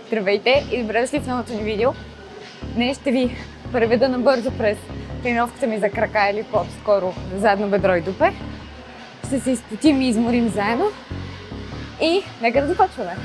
Здравейте и добре дошли в новото ни видео. Днес ще ви преведа набързо през тренировката ми за крака или по-скоро задно бедро и дупе. Ще се изпотим и изморим заедно и нека да започваме!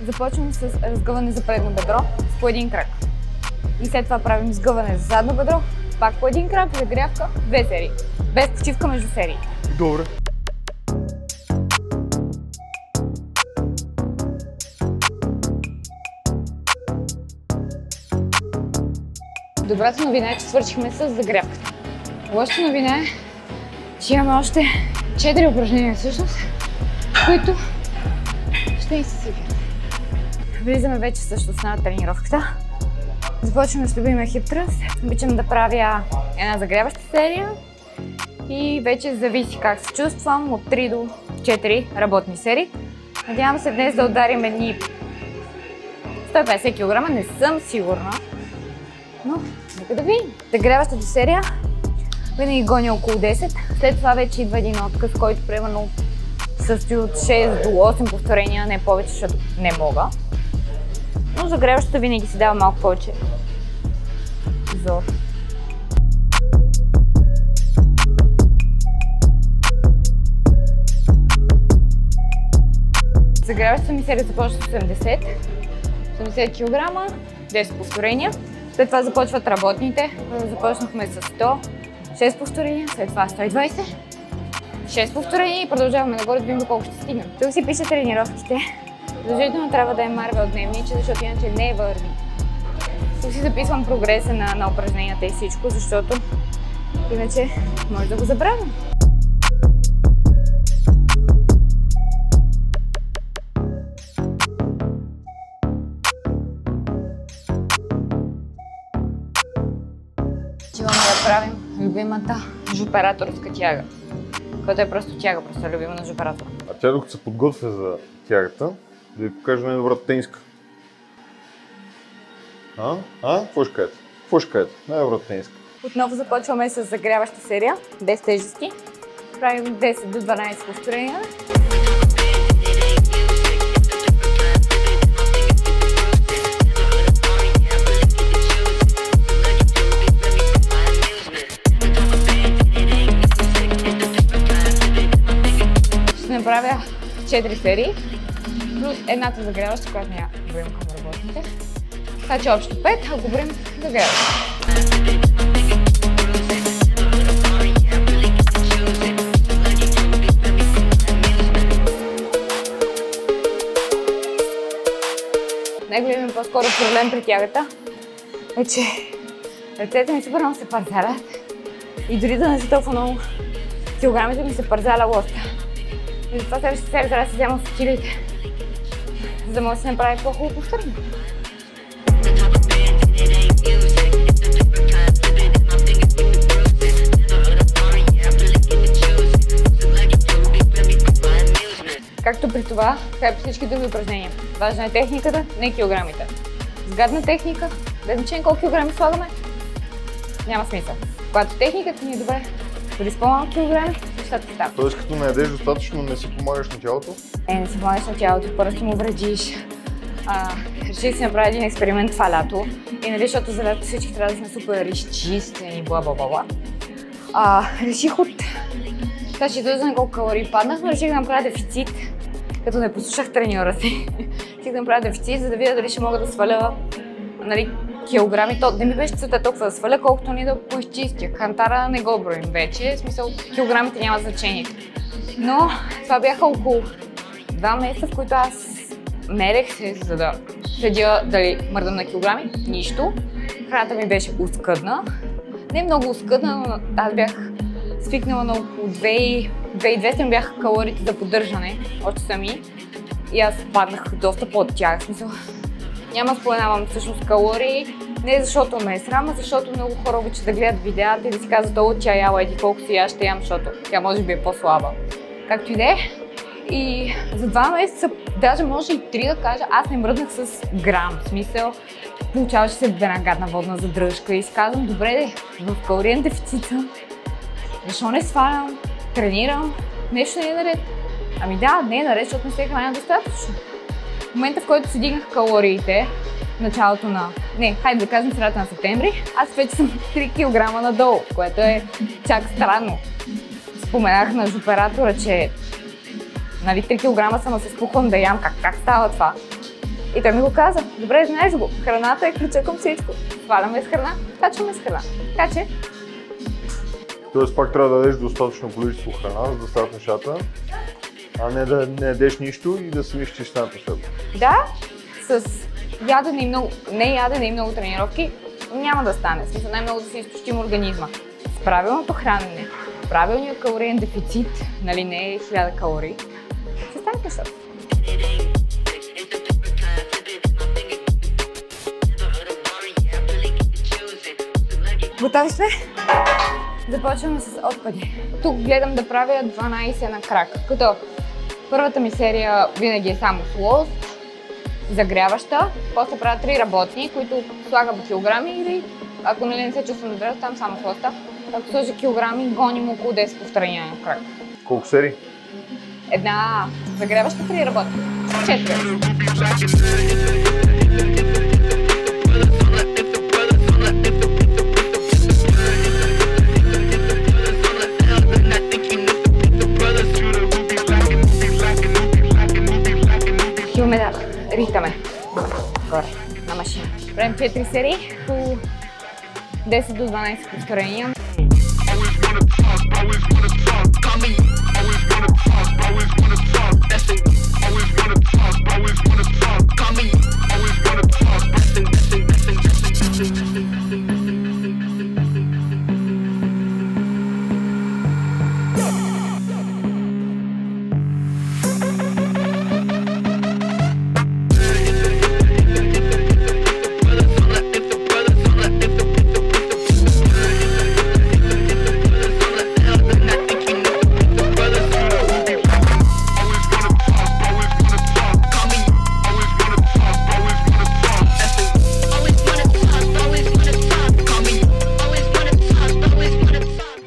Започвам с разгъване за предно бедро с по един крак. И след това правим сгъване за задно бедро, пак по един крак, загрявка, 2 серии. Без почивка между серии. Добре. Добрата новина е, че свършихме с загрявката. Лошата новина е, че имаме още 4 упражнения всъщност, които ще изсипят. Влизаме вече всъщност на тренировката. Започваме с любимия хип тръст. Обичам да правя една загряваща серия и вече зависи как се чувствам от 3 до 4 работни серии. Надявам се днес да ударим едни 150 кг, не съм сигурна, но нека да видим. Загряващата серия винаги гоня около 10, след това вече идва един отказ, който примерно състои от 6 до 8 повторения, не повече, защото не мога. Но загряващата винаги си дава малко повече зор. Загряващата ми серия започва с 80 кг, 10 повторения. След това започват работните. Започнахме с 100, 6 повторения, след това 120, 6 повторения и продължаваме нагоре да видим доколко ще стигнем. Тук си пише тренировките. Задължително трябва да е Марвел дневниче, защото иначе не върви. Тук си записвам прогреса на упражненията и всичко, защото иначе може да го забравим. Отиваме да правим любимата жуператорска тяга, която е просто тяга, просто е любима на жуператора. А тя докато се подготвя за тягата, да ви покажа най-добрата тениска. Какво ще кажете? Какво ще кажете? Най-добрата тениска. Отново започваме с загряваща серия, 10 тежести. Правим 10 до 12 повторения. Ще направя 4 серии, плюс едната загряваща, която няма броим към работните. Така че общо 5, ако броим загряваща. Най-големият по-скоро проблем при тягата е, че ръцете ми супер много се парзалят и дори да не са толкова много килограмите ми се парзаля лоста. И затова следващата серия трябва да се взема с килите, за да може да се направи по-хубаво повторение. Както при това, така и при всички други упражнения. Важна е техниката, не килограмите. Сгадна техника, без значение колко килограми слагаме, няма смисъл. Когато техниката ни е добре, дори с по-малко килограми, нещата стават. Тоест като не ядеш достатъчно, не си помагаш на тялото? Не си помагаш на тялото, първо му вредиш. Реших да си направя един експеримент това лято. И нали, защото за лято всички трябва да сме супер изчистени, бла-бла-бла. Реших от... Сега ще излъжа на колко калории паднах, но реших да направя дефицит, като не послушах треньора си. Реших да направя дефицит, за да видя дали ще мога да сваля килограми. То не ми беше целта толкова да сваля, колкото ни да поизчистя. Хантара не го броим вече, в смисъл килограмите няма значение. Но това бяха около 2 месеца, в които аз мерех се, за да следя дали мърдам на килограми. Нищо. Храната ми беше оскъдна. Не много оскъдна, но аз бях свикнала на около 2200 ми бяха калориите за поддържане, още сами. И аз паднах доста под тях. Смисъл, няма споменавам всъщност калории, не защото ме е срам, а защото много хора обичат да гледат видеята и да си казват, о, тя яла еди колко си аз ще ям, защото тя може би е по-слаба. Както и да е. И за 2 месеца, даже може и 3 да кажа, аз не мръднах с грам. В смисъл, получаваше се една гадна водна задръжка и си казвам, добре, в калориен дефицит съм. Защо не свалям, тренирам, нещо не е наред? Ами да, не е наред, защото не се храня достатъчно. В момента, в който си дигнах калориите, началото на... Не, хайде да кажем средата на септември, аз вече съм 3 кг надолу, което е чак странно. Споменах на оператора, че 3 кг съм, а се спухвам да ям. Как става това? И той ми го каза. Добре, знаеш го, храната е ключа към всичко. Сваляме с храна, качваме с храна. Така че... Тоест пак трябва да дадеш достатъчно количество храна, за да стават нещата, а не да не ядеш нищо и да се мислиш, че ще стане последно. Да, с ядене и много, не ядене и много тренировки няма да стане. В смисъл най-много да се изтощим организма. С правилното хранене, правилният калориен дефицит, нали не е 1000 калории, ще стане нещата. Готови сме? Започваме с отпади. Тук гледам да правя 12 на крак, като първата ми серия винаги е само с лост, загряваща, после правя 3 работни, които слагам килограми или ако не се чувствам добре, там само с лоста. Ако сложа килограми, гоним около 10 повторения на крак. Колко серии? Една загряваща, 3 работни. 4. Имаме да ритаме горе на машина. Правим 4 серии по 10 до 12 повторения.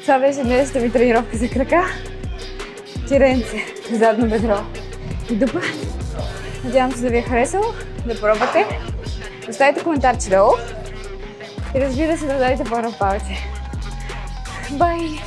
Това беше днешната ми тренировка за крака, тиренце, задно бедро и дупа. Надявам се да ви е харесало, да пробвате. Оставете коментарче долу и разбира се да дадете по-на палец. Бай!